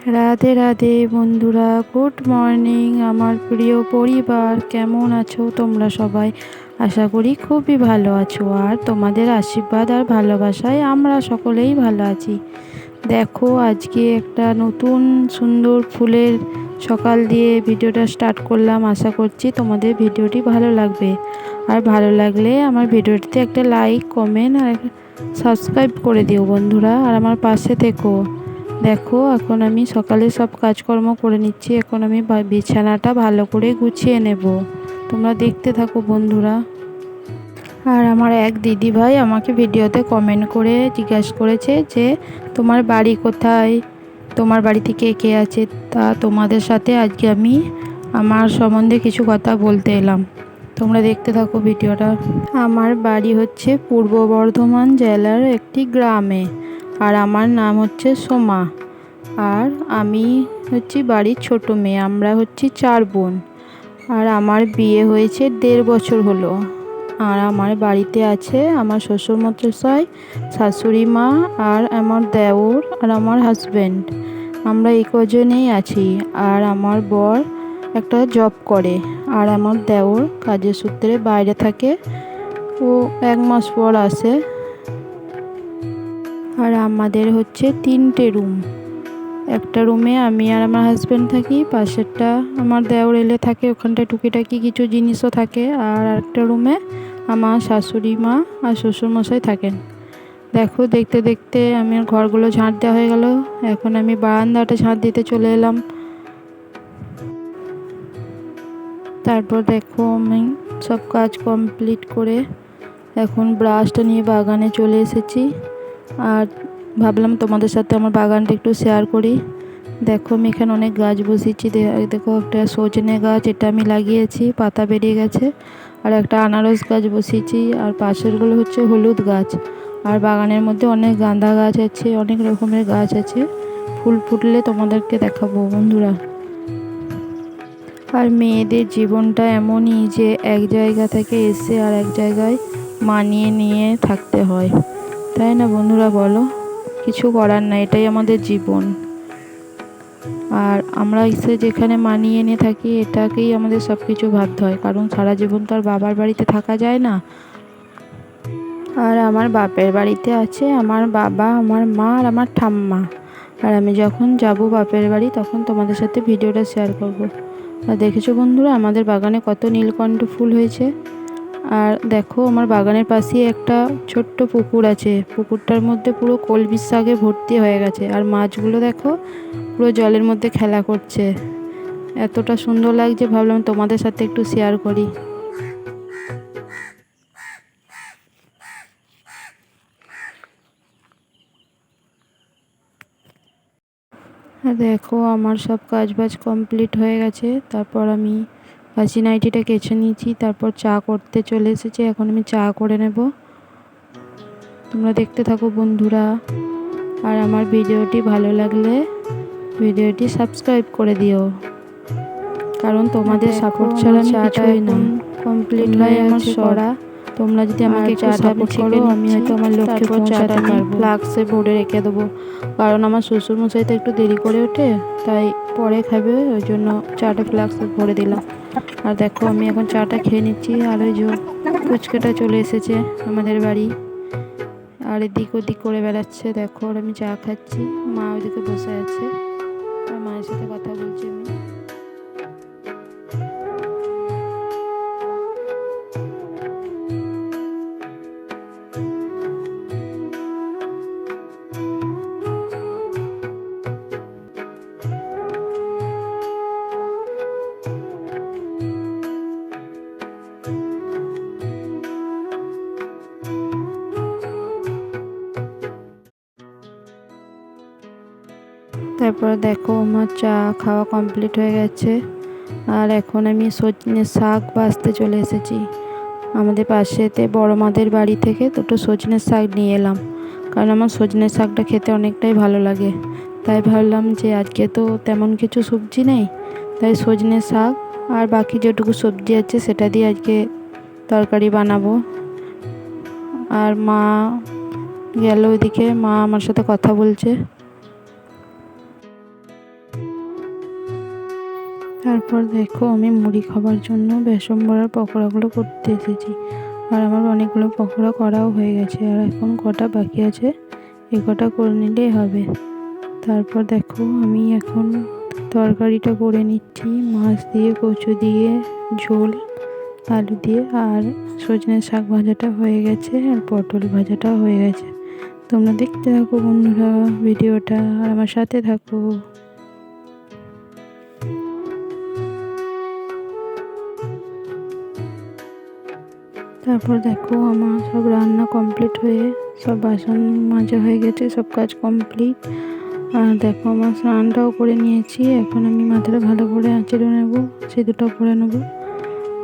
রাধে রাধে বন্ধুরা, good morning আমার প্রিয় পরিবার। কেমন আছো তোমরা সবাই? আশা করি খুবই ভালো আছো, আর তোমাদের আশীর্বাদ আর ভালোবাসায় আমরা সকলেই ভালো আছি। দেখো, আজকে একটা নতুন সুন্দর ফুলের সকাল দিয়ে ভিডিওটা স্টার্ট করলাম। আশা করছি তোমাদের ভিডিওটি ভালো লাগবে, আর ভালো লাগলে আমার ভিডিওটিতে একটা লাইক, কমেন্ট আর সাবস্ক্রাইব করে দিও বন্ধুরা, আর আমার পাশে থেকো। দেখো, এখন আমি সকালে সব কাজকর্ম করে নিচ্ছি। এখন আমি বিছানাটা ভালো করে গুছিয়ে নেব। তোমরা দেখতে থাকো বন্ধুরা। আর আমার এক দিদি ভাই আমাকে ভিডিওতে কমেন্ট করে জিজ্ঞাসা করেছে যে তোমার বাড়ি কোথায়, তোমার বাড়িতে কে কে আছে। তা তোমাদের সাথে আজকে আমি আমার সম্বন্ধে কিছু কথা বলতে এলাম। তোমরা দেখতে থাকো ভিডিওটা। আমার বাড়ি হচ্ছে পূর্ব বর্ধমান জেলার একটি গ্রামে, আর আমার নাম হচ্ছে সোমা। আর আমি হচ্ছি বাড়ির ছোট মেয়ে। আমরা হচ্ছি 4 বোন। আর আমার বিয়ে হয়েছে 1.5 বছর হলো। আর আমার বাড়িতে আছে আমার শ্বশুরমশাই, শাশুড়ি মা, আর আমার দেওর, আর আমার হাজব্যান্ড। আমরা এই কজনেই আছি। আর আমার বর একটা জব করে, আর আমার দেওর কাজের সূত্রে বাইরে থাকে। ও 1 মাস পর আসে। আর আমাদের হচ্ছে 3টে রুম। একটা রুমে আমি আর আমার হাজব্যান্ড থাকি, পাশেরটা আমার দেওর এলে থাকে, ওখানটায় টুকিটাকি কিছু জিনিসও থাকে। আর একটা রুমে আমার শাশুড়ি মা আর শ্বশুরমশাই থাকেন। দেখো, দেখতে দেখতে আমার ঘরগুলো ঝাঁট দেওয়া হয়ে গেল। এখন আমি বারান্দাটা ঝাঁট দিতে চলে এলাম। তারপর দেখো, আমি সব কাজ কমপ্লিট করে এখন ব্রাশটা নিয়ে বাগানে চলে এসেছি। আর ভাবলাম তোমাদের সাথে আমার বাগানটা একটু শেয়ার করি। দেখো, আমি এখানে অনেক গাছ বসিয়েছি। দেখো, একটা সজনে গাছ, এটা আমি লাগিয়েছি, পাতা বেরিয়ে গেছে। আর একটা আনারস গাছ বসিয়েছি, আর পাশেরগুলো হচ্ছে হলুদ গাছ। আর বাগানের মধ্যে অনেক গাঁদা গাছ আছে, অনেক রকমের গাছ আছে। ফুল ফুটলে তোমাদেরকে দেখাবো বন্ধুরা। আর মেয়েদের জীবনটা এমনই যে এক জায়গা থেকে এসে আর এক জায়গায় মানিয়ে নিয়ে থাকতে হয়, তাই না বন্ধুরা? বলো, কিছু করার না, এটাই আমাদের জীবন। আর আমরা এসে যেখানে মানিয়ে নিয়ে থাকি, এটাকেই আমাদের সব কিছু ভাবতে হয়, কারণ সারা জীবন তো আর বাবার বাড়িতে থাকা যায় না। আর আমার বাপের বাড়িতে আছে আমার বাবা, আমার মা, আর আমার ঠাম্মা। আর আমি যখন যাব বাপের বাড়ি তখন তোমাদের সাথে ভিডিওটা শেয়ার করব। আর দেখেছো বন্ধুরা, আমাদের বাগানে কত নীলকণ্ঠ ফুল হয়েছে। আর দেখো, আমার বাগানের পাশেই একটা ছোট্ট পুকুর আছে। পুকুরটার মধ্যে পুরো কলমি শাকে ভর্তি হয়ে গেছে। আর মাছগুলো দেখো, পুরো জলের মধ্যে খেলা করছে। এতটা সুন্দর লাগছে, ভাবলাম তোমাদের সাথে একটু শেয়ার করি। আর দেখো, আমার সব কাজবাজ কমপ্লিট হয়ে গেছে। তারপর আমি বাসি নাইটিটা কেচে নিয়েছি, তারপর চা করতে চলে এসেছি। এখন আমি চা করে নেব। তোমরা দেখতে থাকো বন্ধুরা। আর আমার ভিডিওটি ভালো লাগলে ভিডিওটি সাবস্ক্রাইব করে দিও, কারণ তোমাদের সাপোর্ট ছাড়া আমি কিছুই না। কমপ্লিট হয়ে আমার সরা। তোমরা যদি আমাকে একটু সাপোর্ট করো, আমি হয়তো আমার লক্ষ্যে পৌঁছাতে পারবো। ফ্লাক্সে ভরে রেখে দেবো, কারণ আমার শ্বশুরমশাই তো একটু দেরি করে ওঠে, তাই পরে খাবে, ওই জন্য চাটা ফ্লাক্সে ভরে দিলাম। আর দেখো, আমি এখন চাটা খেয়ে নিচ্ছি। আর ওই যে ফুচকাটা চলে এসেছে আমাদের বাড়ি, আর এদিক ওদিক করে বেড়াচ্ছে। দেখো, আর আমি চা খাচ্ছি, মা ওইদিকে বসে আছে, আর মায়ের সাথে কথা বলছি আমি। তারপর দেখো, আমার চা খাওয়া কমপ্লিট হয়ে গেছে। আর এখন আমি সজনে শাক বাছতে চলে এসেছি। আমাদের পাশেতে বড় মাদের বাড়ি থেকে দুটো সজনে শাক নিয়ে এলাম, কারণ আমার সজনে শাকটা খেতে অনেকটাই ভালো লাগে। তাই ভাবলাম যে আজকে তো তেমন কিছু সবজি নেই, তাই সজনে শাক আর বাকি যেটুকু সবজি আছে সেটা দিয়ে আজকে তরকারি বানাবো। আর মা গেল ওইদিকে, মা আমার সাথে কথা বলছে। তারপর দেখো আমি মুড়ি খাবার জন্য বেসন বড়ার পকোড়াগুলো করতে এসেছি। আর আমার অনেকগুলো পকোড়া করাও হয়ে গেছে, আর এখন কটা বাকি আছে, এ কটা করে নিলেই হবে। তারপর দেখো আমি এখন তরকারিটা করে নিচ্ছি, মাছ দিয়ে, কচু দিয়ে, ঝোল, আলু দিয়ে, আর সজনে শাক ভাজাটা হয়ে গেছে, আর পটল ভাজাটা হয়ে গেছে। তোমরা দেখতে থাকো বন্ধুরা ভিডিওটা, আর আমার সাথে থাকো। তারপর দেখো আমার সব রান্না কমপ্লিট হয়ে সব বাসন মাজা হয়ে গেছে, সব কাজ কমপ্লিট। আর দেখো আমার স্নানটাও করে নিয়েছি, এখন আমি মাথাটা ভালো করে আঁচড়ে নেবো, সিঁদুরটাও পরে নেবো।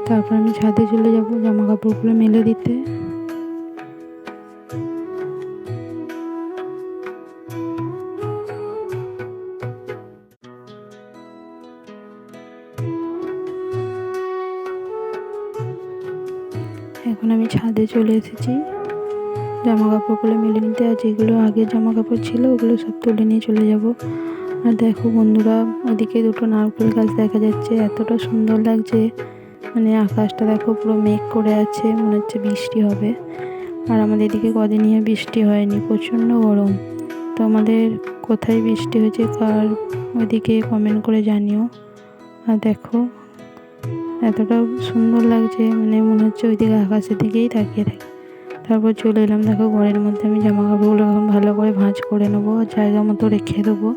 তারপর আমি ছাদে চলে যাব জামা কাপড়গুলো মেলে দিতে। এখন আমি ছাদে চলে এসেছি জামা কাপড়গুলো মেলে নিতে, আর যেগুলো আগে জামা কাপড় ছিল ওগুলো সব তুলে নিয়ে চলে যাব। আর দেখো বন্ধুরা ওদিকে দুটো নারকেল গাছ দেখা যাচ্ছে, এতটা সুন্দর লাগছে, মানে আকাশটা দেখো পুরো মেঘ করে আছে, মনে হচ্ছে বৃষ্টি হবে। আর আমাদের এদিকে কদিন নিয়ে বৃষ্টি হয়নি, প্রচণ্ড গরম। তো আমাদের কোথায় বৃষ্টি হয়েছে কার ওইদিকে কমেন্ট করে জানিও। আর দেখো এতটা সুন্দর লাগছে, মানে মনে হচ্ছে ওইদিকে আকাশের দিকেই তাকিয়ে থাকি। তারপর চলে এলাম, দেখো ঘরের মধ্যে আমি জামা কাপড়গুলো এখন ভালো করে ভাঁজ করে নেবো, জায়গা মতো রেখে দেবো।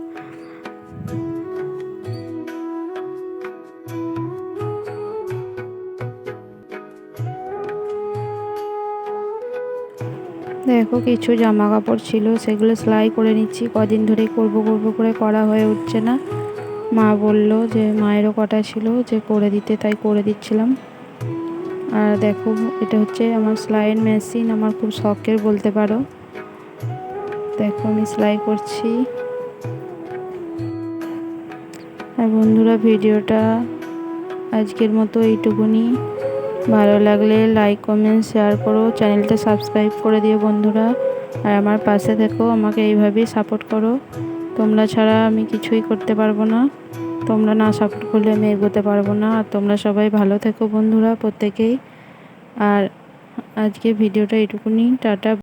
দেখো কিছু জামা কাপড় ছিল সেগুলো সেলাই করে নিচ্ছি, কদিন ধরেই করব করে করা হয়ে উঠছে না। মা বলল যে মায়েরও কটা ছিল যে করে দিতে, তাই করে দিচ্ছিলাম। আর দেখো এটা হচ্ছে আমার সেলাইয়ের মেশিন, আমার খুব শখের বলতে পারো। দেখো আমি সেলাই করছি। আর বন্ধুরা ভিডিওটা আজকের মতো এইটুকুনি, ভালো লাগলে লাইক কমেন্ট শেয়ার করো, চ্যানেলটা সাবস্ক্রাইব করে দিও বন্ধুরা। আর আমার পাশে থেকো, আমাকে এইভাবেই সাপোর্ট করো। তোমরা ছাড়া আমি কিছুই করতে পারবো না, তোমরা না সাপোর্ট করলে আমি এগোতে পারবো না। আর তোমরা সবাই ভালো থেকো বন্ধুরা প্রত্যেকেই। আর আজকে ভিডিওটা এইটুকুনি, টাটা।